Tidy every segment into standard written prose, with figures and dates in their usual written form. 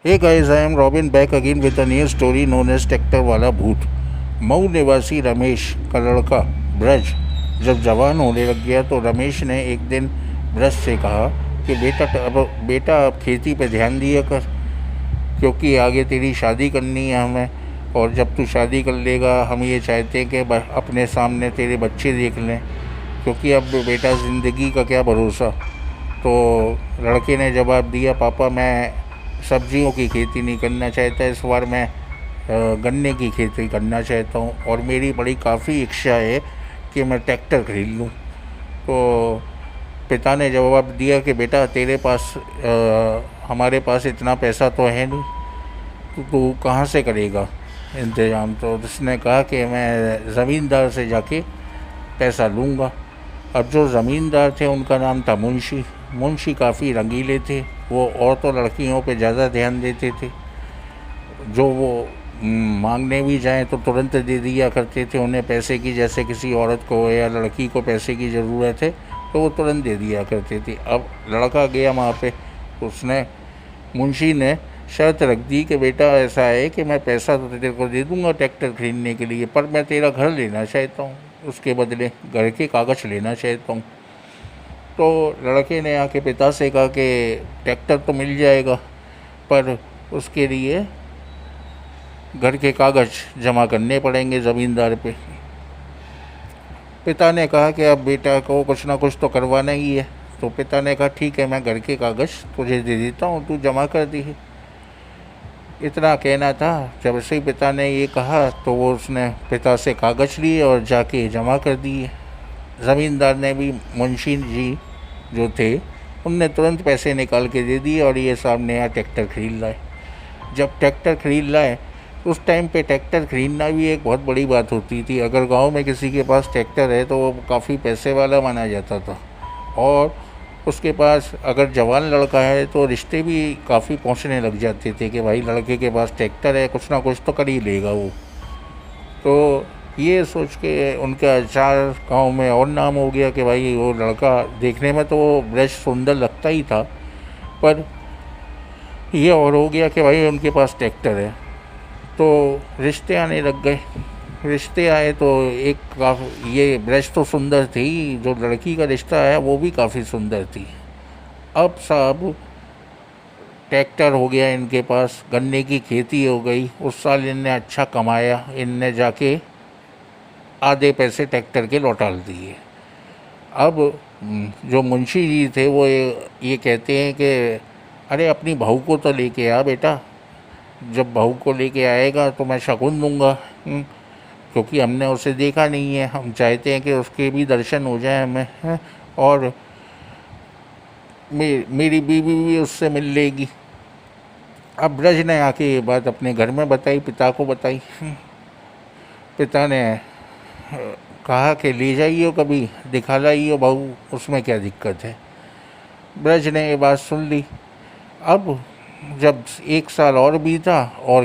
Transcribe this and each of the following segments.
Hey guys, I am Robin back again with a new story known as tractor वाला भूत। मऊ निवासी रमेश का लड़का ब्रज जब जवान होने लग गया तो रमेश ने एक दिन ब्रज से कहा कि बेटा अब खेती पे ध्यान दिया कर, क्योंकि आगे तेरी शादी करनी है हमें। और जब तू शादी कर लेगा हम ये चाहते हैं कि अपने सामने तेरे बच्चे देख लें, क्योंकि अब बेटा ज़िंदगी का क्या भरोसा। तो लड़के ने जवाब दिया, पापा मैं सब्जियों की खेती नहीं करना चाहता, इस बार मैं गन्ने की खेती करना चाहता हूँ और मेरी बड़ी काफ़ी इच्छा है कि मैं ट्रैक्टर खरीद लूँ। तो पिता ने जवाब दिया कि बेटा तेरे पास हमारे पास इतना पैसा तो है नहीं, तो तू कहाँ से करेगा इंतज़ाम। तो उसने कहा कि मैं ज़मींदार से जाके पैसा लूँगा। अब जो ज़मींदार थे उनका नाम था मुंशी। मुंशी काफ़ी रंगीले थे, वो औरतों लड़कियों पे ज़्यादा ध्यान देते थे। जो वो मांगने भी जाएं तो तुरंत दे दिया करते थे उन्हें पैसे की, जैसे किसी औरत को या लड़की को पैसे की ज़रूरत है तो वो तुरंत दे दिया करते थे। अब लड़का गया वहाँ पे, उसने मुंशी ने शर्त रख दी कि बेटा ऐसा है कि मैं पैसा तो तेरे को दे दूँगा ट्रैक्टर खरीदने के लिए, पर मैं तेरा घर लेना चाहता हूँ, उसके बदले घर के कागज़ लेना चाहता हूँ। तो लड़के ने आके पिता से कहा कि ट्रैक्टर तो मिल जाएगा, पर उसके लिए घर के कागज़ जमा करने पड़ेंगे ज़मींदार पे। पिता ने कहा कि अब बेटा को कुछ ना कुछ तो करवाना ही है। तो पिता ने कहा ठीक है, मैं घर के कागज़ तुझे दे देता हूँ, तू जमा कर दी। इतना कहना था। जब से ही पिता ने ये कहा तो वो उसने पिता से कागज़ लिए और जाके जमा कर दिए। ज़मींदार ने भी मुंशी जी जो थे उनने तुरंत पैसे निकाल के दे दिए और ये साहब नया ट्रैक्टर खरीद लाए। जब ट्रैक्टर खरीद लाए उस टाइम पे ट्रैक्टर खरीदना भी एक बहुत बड़ी बात होती थी। अगर गांव में किसी के पास ट्रैक्टर है तो वो काफ़ी पैसे वाला माना जाता था, और उसके पास अगर जवान लड़का है तो रिश्ते भी काफ़ी पहुंचने लग जाते थे कि भाई लड़के के पास ट्रैक्टर है, कुछ ना कुछ तो कर ही लेगा वो। तो ये सोच के उनका चार गांव में और नाम हो गया कि भाई वो लड़का देखने में तो वो ब्रज सुंदर लगता ही था, पर ये और हो गया कि भाई उनके पास ट्रैक्टर है। तो रिश्ते आने लग गए। रिश्ते आए तो एक काफ़ी, ये ब्रज तो सुंदर थी, जो लड़की का रिश्ता है वो भी काफ़ी सुंदर थी। अब साहब ट्रैक्टर हो गया इनके पास, गन्ने की खेती हो गई, उस साल इनने अच्छा कमाया, इनने जाके आधे पैसे ट्रैक्टर के लौटा दिए। अब जो मुंशी जी थे वो ये कहते हैं कि अरे अपनी बहू को तो लेके आ बेटा, जब बहू को लेके आएगा तो मैं शगुन दूंगा, क्योंकि हमने उसे देखा नहीं है, हम चाहते हैं कि उसके भी दर्शन हो जाए हमें, और मेरी बीवी भी उससे मिल लेगी। अब ब्रज ने आके ये बात अपने घर में बताई, पिता को बताई। पिता ने कहा कि ले जाइए, कभी दिखा लाइए बहू, उसमें क्या दिक्कत है। ब्रज ने ये बात सुन ली। अब जब एक साल और बीता और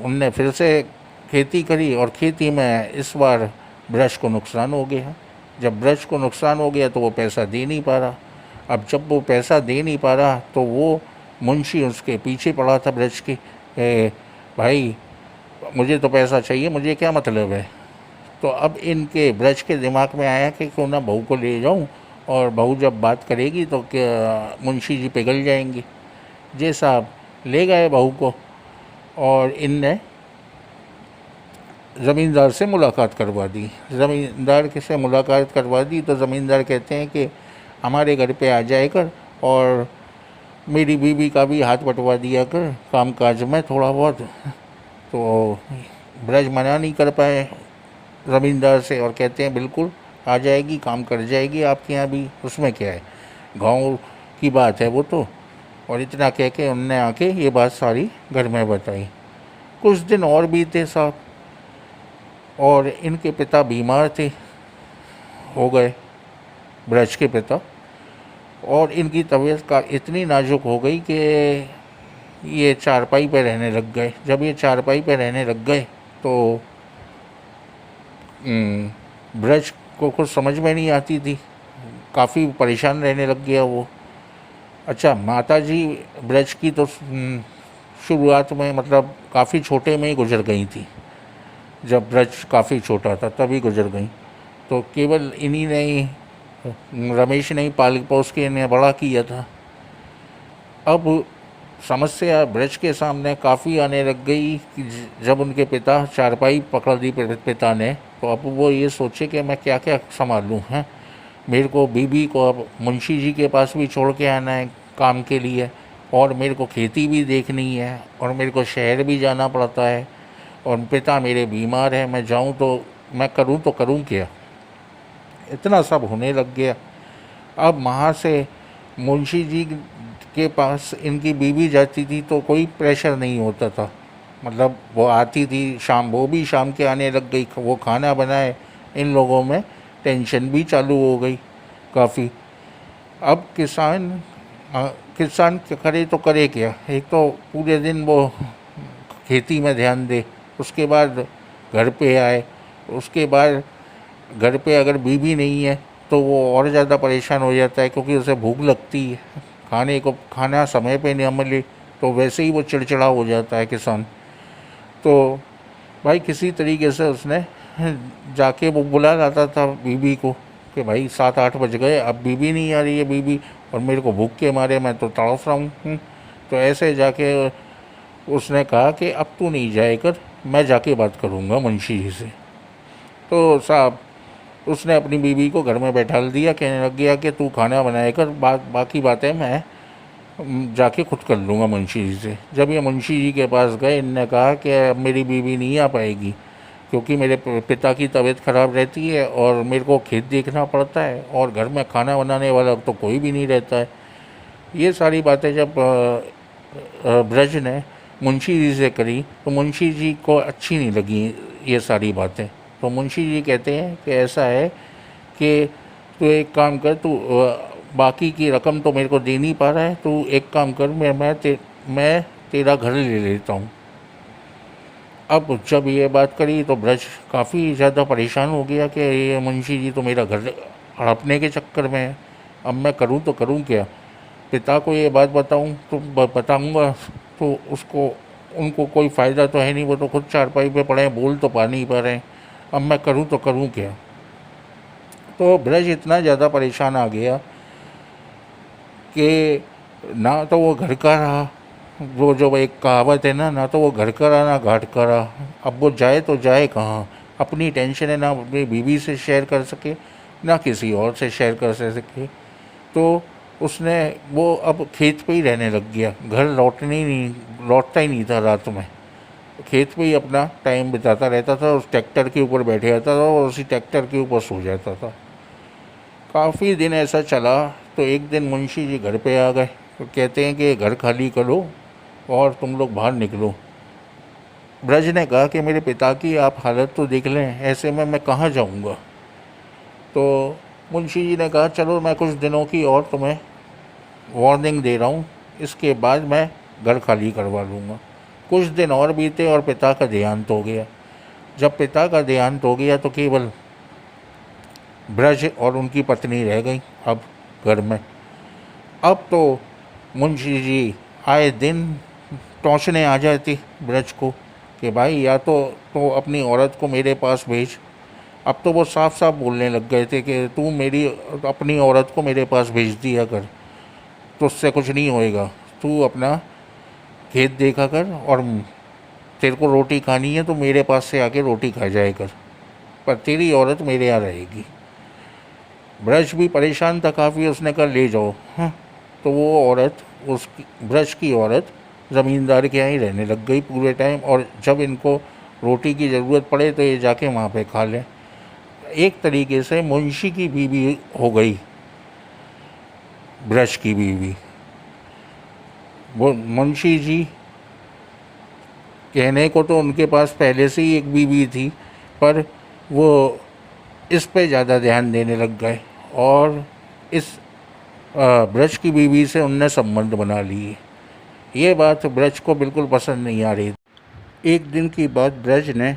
उनने फिर से खेती करी, और खेती में इस बार ब्रज को नुकसान हो गया। जब ब्रज को नुकसान हो गया तो वो पैसा दे नहीं पा रहा। अब जब वो पैसा दे नहीं पा रहा तो वो मुंशी उसके पीछे पड़ा था ब्रज के, भाई मुझे तो पैसा चाहिए, मुझे क्या मतलब है। तो अब इनके ब्रज के दिमाग में आया कि क्यों ना बहू को ले जाऊं, और बहू जब बात करेगी तो क्या मुंशी जी पिघल जाएंगे। जे साहब ले गए बहू को, और इनने ज़मींदार से मुलाकात करवा दी। ज़मींदार के से मुलाकात करवा दी तो ज़मींदार कहते हैं कि हमारे घर पे आ जाए कर और मेरी बीवी का भी हाथ बटवा दिया कर काम काज में थोड़ा बहुत। तो ब्रज मना नहीं कर पाए ज़मींदार से और कहते हैं बिल्कुल आ जाएगी, काम कर जाएगी आपके यहाँ भी, उसमें क्या है, गांव की बात है वो तो। और इतना कह के उनने आके ये बात सारी घर में बताई। कुछ दिन और बीते साहब, और इनके पिता बीमार थे, हो गए ब्रज के पिता, और इनकी तबीयत का इतनी नाजुक हो गई कि ये चारपाई पे रहने लग गए। जब ये चारपाई पे रहने लग गए तो ब्रज को कुछ समझ में नहीं आती थी, काफ़ी परेशान रहने लग गया वो। अच्छा, माता जी ब्रज की तो शुरुआत में मतलब काफ़ी छोटे में ही गुजर गई थी। जब ब्रज काफ़ी छोटा था तभी गुजर गई। तो केवल इन्हीं ने ही, रमेश ने ही पाल पोस के इन्हें बड़ा किया था। अब समस्या ब्रज के सामने काफ़ी आने लग गई कि जब उनके पिता चारपाई पकड़ दी पिता ने, तो अब वो ये सोचे कि मैं क्या क्या संभालूँ हैं। मेरे को बीबी को अब मुंशी जी के पास भी छोड़ के आना है काम के लिए, और मेरे को खेती भी देखनी है, और मेरे को शहर भी जाना पड़ता है, और पिता मेरे बीमार हैं। मैं जाऊं तो मैं करूं तो करूं क्या। इतना सब होने लग गया। अब वहाँ से मुंशी जी के पास इनकी बीवी जाती थी तो कोई प्रेशर नहीं होता था। मतलब वो आती थी शाम, वो भी शाम के आने लग गई, वो खाना बनाए। इन लोगों में टेंशन भी चालू हो गई काफ़ी। अब किसान करे तो करे क्या। एक तो पूरे दिन वो खेती में ध्यान दे, उसके बाद घर पे आए, उसके बाद घर पे अगर बीवी नहीं है तो वो और ज़्यादा परेशान हो जाता है, क्योंकि उसे भूख लगती है, खाना समय पे नहीं मिले तो वैसे ही वो चिड़चिड़ा हो जाता है किसान। तो भाई किसी तरीके से उसने जाके वो बुला लाता था बीवी को कि भाई 7-8 बज गए, अब बीवी नहीं आ रही है बीवी, और मेरे को भूख के मारे मैं तो तड़फ रहा हूँ। तो ऐसे जाके उसने कहा कि अब तू नहीं जाए कर, मैं जाके बात करूँगा मुंशी जी से। तो साहब उसने अपनी बीवी को घर में बैठा दिया, कहने लग गया कि तू खाना बनाए कर, बाकी बातें मैं जाके खुद कर लूँगा मुंशी जी से। जब ये मुंशी जी के पास गए, इनने कहा कि अब मेरी बीवी नहीं आ पाएगी, क्योंकि मेरे पिता की तबीयत ख़राब रहती है और मेरे को खेत देखना पड़ता है, और घर में खाना बनाने वाला तो कोई भी नहीं रहता है। ये सारी बातें जब ब्रज ने मुंशी जी से करी तो मुंशी जी को अच्छी नहीं लगी ये सारी बातें। तो मुंशी जी कहते हैं कि ऐसा है कि तू एक काम कर, तू बाकी की रकम तो मेरे को दे नहीं पा रहा है, तू एक काम कर, मैं तेरा घर ले लेता हूँ। अब जब ये बात करी तो ब्रज काफ़ी ज़्यादा परेशान हो गया कि ये मुंशी जी तो मेरा घर हड़पने के चक्कर में है, अब मैं करूँ तो करूँ क्या। पिता को ये बात बताऊँ तो बताऊँगा तो उनको कोई फ़ायदा तो है नहीं, वो तो खुद चारपाई पे पड़े हैं, बोल तो पा नहीं पा रहे हैं। अब मैं करूँ तो करूँ क्या। तो ब्रज इतना ज़्यादा परेशान आ गया कि ना तो वो घर का रहा, वो जो एक कहावत है ना तो वो घर का रहा ना घाट का रहा। अब वो जाए तो जाए कहाँ। अपनी टेंशन है ना अपनी बीवी से शेयर कर सके, ना किसी और से शेयर कर सके। तो उसने वो अब खेत पे ही रहने लग गया, घर लौटता ही नहीं था रात में। खेत पे ही अपना टाइम बिताता रहता था, उस ट्रैक्टर के ऊपर बैठे रहता था और उसी ट्रैक्टर के ऊपर सो जाता था। काफ़ी दिन ऐसा चला। तो एक दिन मुंशी जी घर पे आ गए, तो कहते हैं कि घर खाली करो और तुम लोग बाहर निकलो। ब्रज ने कहा कि मेरे पिता की आप हालत तो देख लें, ऐसे में मैं कहाँ जाऊँगा। तो मुंशी जी ने कहा चलो मैं कुछ दिनों की और तुम्हें वार्निंग दे रहा हूँ, इसके बाद मैं घर खाली करवा लूँगा। कुछ दिन और बीते और पिता का देहांत हो गया। जब पिता का देहांत हो गया तो केवल ब्रज और उनकी पत्नी रह गई अब घर में। अब तो मुंशी जी आए दिन टोंचने आ जाती ब्रज को कि भाई या तो अपनी औरत को मेरे पास भेज। अब तो वो साफ साफ बोलने लग गए थे कि तू मेरी अपनी औरत को मेरे पास भेज दिया कर, तो उससे कुछ नहीं होएगा, तू अपना खेत देखा कर, और तेरे को रोटी खानी है तो मेरे पास से आके रोटी खा जाए कर, पर तेरी औरत मेरे यहाँ रहेगी। ब्रज भी परेशान था काफ़ी, उसने कहा ले जाओ। हाँ, तो वो औरत, ब्रज की औरत ज़मींदार के यहाँ ही रहने लग गई पूरे टाइम, और जब इनको रोटी की ज़रूरत पड़े तो ये जाके वहाँ पे खा लें। एक तरीके से मुंशी की बीवी हो गई ब्रज की बीवी। वो मुंशी जी कहने को तो उनके पास पहले से ही एक बीवी थी, पर वो इस पे ज़्यादा ध्यान देने लग गए और इस ब्रज की बीवी से उनने संबंध बना लिए। ये बात ब्रज को बिल्कुल पसंद नहीं आ रही। एक दिन की बात, ब्रज ने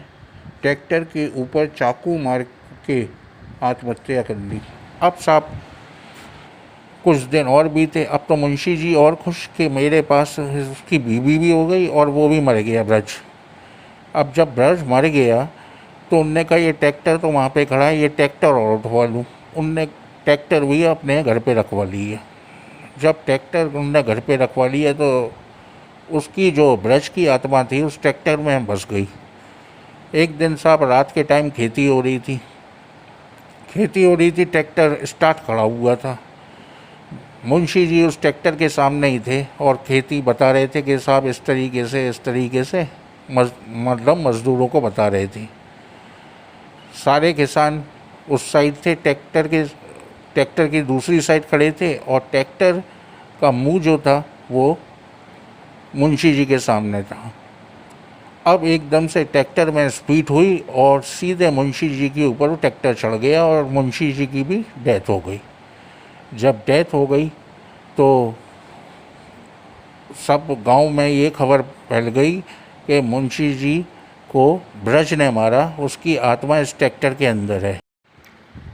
ट्रैक्टर के ऊपर चाकू मार के आत्महत्या कर ली। अब साहब कुछ दिन और बीते। अब तो मुंशी जी और खुश कि मेरे पास उसकी बीवी भी हो गई और वो भी मर गया ब्रज। अब जब ब्रज मर गया तो उनने कहा ये ट्रैक्टर तो वहाँ पे खड़ा है, ये ट्रैक्टर और उठवा लूँ। उनने ट्रैक्टर भी अपने घर पे रखवा लिया। जब ट्रैक्टर उनने घर पे रखवा लिया तो उसकी जो ब्रज की आत्मा थी उस ट्रैक्टर में बस गई। एक दिन साहब रात के टाइम खेती हो रही थी, ट्रैक्टर स्टार्ट खड़ा हुआ था। मुंशी जी उस ट्रैक्टर के सामने ही थे और खेती बता रहे थे कि साहब इस तरीके से मतलब मज़दूरों को बता रहे थे। सारे किसान उस साइड थे, ट्रैक्टर की दूसरी साइड खड़े थे और ट्रैक्टर का मुंह जो था वो मुंशी जी के सामने था। अब एकदम से ट्रैक्टर में स्पीड हुई और सीधे मुंशी जी के ऊपर ट्रैक्टर चढ़ गया और मुंशी जी की भी डेथ हो गई। जब डेथ हो गई तो सब गांव में ये खबर फैल गई कि मुंशी जी को ब्रज ने मारा, उसकी आत्मा इस ट्रैक्टर के अंदर है।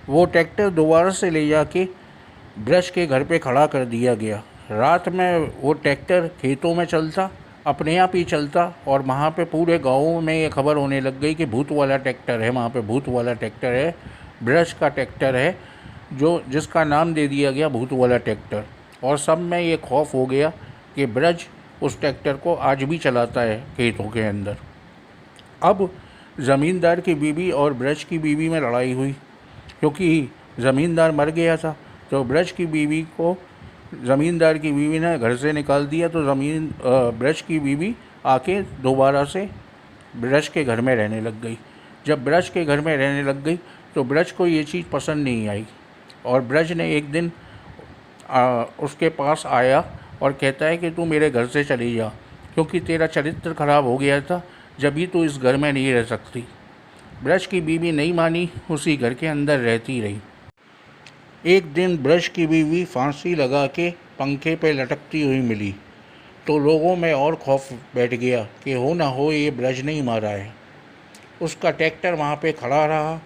वो ट्रैक्टर दोबारा से ले जाके ब्रज के घर पे खड़ा कर दिया गया। रात में वो ट्रैक्टर खेतों में चलता, अपने आप ही चलता और वहाँ पे पूरे गाँव में ये खबर होने लग गई कि भूत वाला ट्रैक्टर है, वहाँ पे भूत वाला ट्रैक्टर है, ब्रज का ट्रैक्टर है, जिसका नाम दे दिया गया भूत वाला ट्रैक्टर। और सब में ये खौफ हो गया कि ब्रज उस ट्रैक्टर को आज भी चलाता है खेतों के अंदर। अब ज़मींदार की बीवी और ब्रज की बीवी में लड़ाई हुई, क्योंकि ज़मींदार मर गया था तो ब्रज की बीवी को ज़मींदार की बीवी ने घर से निकाल दिया। तो ब्रज की बीवी आके दोबारा से ब्रज के घर में रहने लग गई। जब ब्रज के घर में रहने लग गई तो ब्रज को ये चीज़ पसंद नहीं आई और ब्रज ने एक दिन उसके पास आया और कहता है कि तू मेरे घर से चली जा, क्योंकि तेरा चरित्र खराब हो गया था, जब ही तू इस घर में नहीं रह सकती। ब्रज की बीवी नहीं मानी, उसी घर के अंदर रहती रही। एक दिन ब्रज की बीवी फांसी लगा के पंखे पे लटकती हुई मिली तो लोगों में और खौफ बैठ गया कि हो ना हो ये ब्रज नहीं मारा है। उसका ट्रैक्टर वहाँ पे खड़ा रहा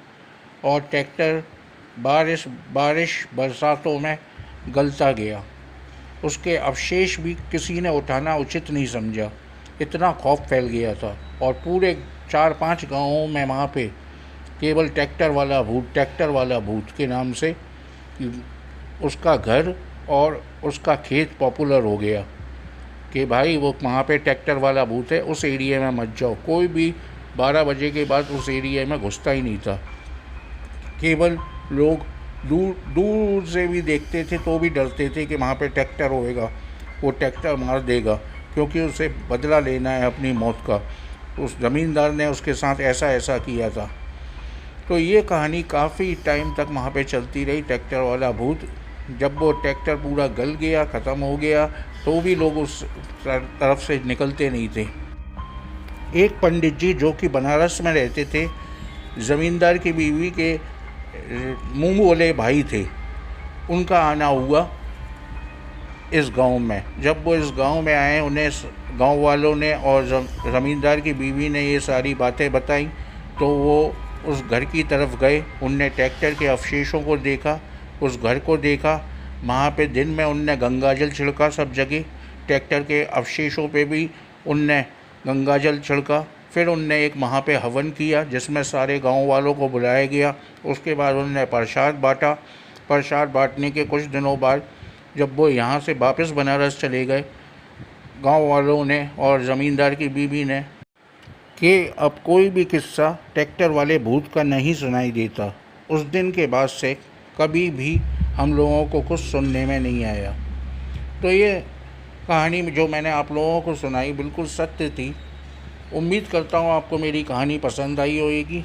और ट्रैक्टर बरसातों में गलता गया। उसके अवशेष भी किसी ने उठाना उचित नहीं समझा, इतना खौफ फैल गया था। और पूरे 4-5 गांवों में वहाँ पे केवल ट्रैक्टर वाला भूत के नाम से उसका घर और उसका खेत पॉपुलर हो गया कि भाई वो वहाँ पे ट्रैक्टर वाला भूत है, उस एरिया में मत जाओ। कोई भी 12 बजे के बाद उस एरिया में घुसता ही नहीं था। केवल लोग दूर से भी देखते थे तो भी डरते थे कि वहाँ पे ट्रैक्टर होएगा, वो ट्रैक्टर मार देगा, क्योंकि उसे बदला लेना है अपनी मौत का। उस ज़मींदार ने उसके साथ ऐसा किया था। तो ये कहानी काफ़ी टाइम तक वहाँ पे चलती रही, ट्रैक्टर वाला भूत। जब वो ट्रैक्टर पूरा गल गया, ख़त्म हो गया, तो भी लोग उस तरफ से निकलते नहीं थे। एक पंडित जी जो कि बनारस में रहते थे, ज़मींदार की बीवी के मुँह बोले भाई थे, उनका आना हुआ इस गांव में। जब वो इस गांव में आए, उन्हें गांव वालों ने और ज़मींदार की बीवी ने ये सारी बातें बताई तो वो उस घर की तरफ गए। उनने ट्रैक्टर के अवशेषों को देखा, उस घर को देखा। वहाँ पे दिन में उनने गंगाजल छिड़का सब जगह, ट्रैक्टर के अवशेषों पे भी उनने गंगाजल छिड़का। फिर उनने एक वहाँ पे हवन किया जिसमें सारे गांव वालों को बुलाया गया। उसके बाद उन्होंने प्रसाद बांटा। प्रसाद बांटने के कुछ दिनों बाद जब वो यहाँ से वापस बनारस चले गए, गांव वालों ने और ज़मींदार की बीवी ने कि अब कोई भी किस्सा ट्रैक्टर वाले भूत का नहीं सुनाई देता। उस दिन के बाद से कभी भी हम लोगों को कुछ सुनने में नहीं आया। तो ये कहानी जो मैंने आप लोगों को सुनाई बिल्कुल सत्य थी। उम्मीद करता हूँ आपको मेरी कहानी पसंद आई होगी।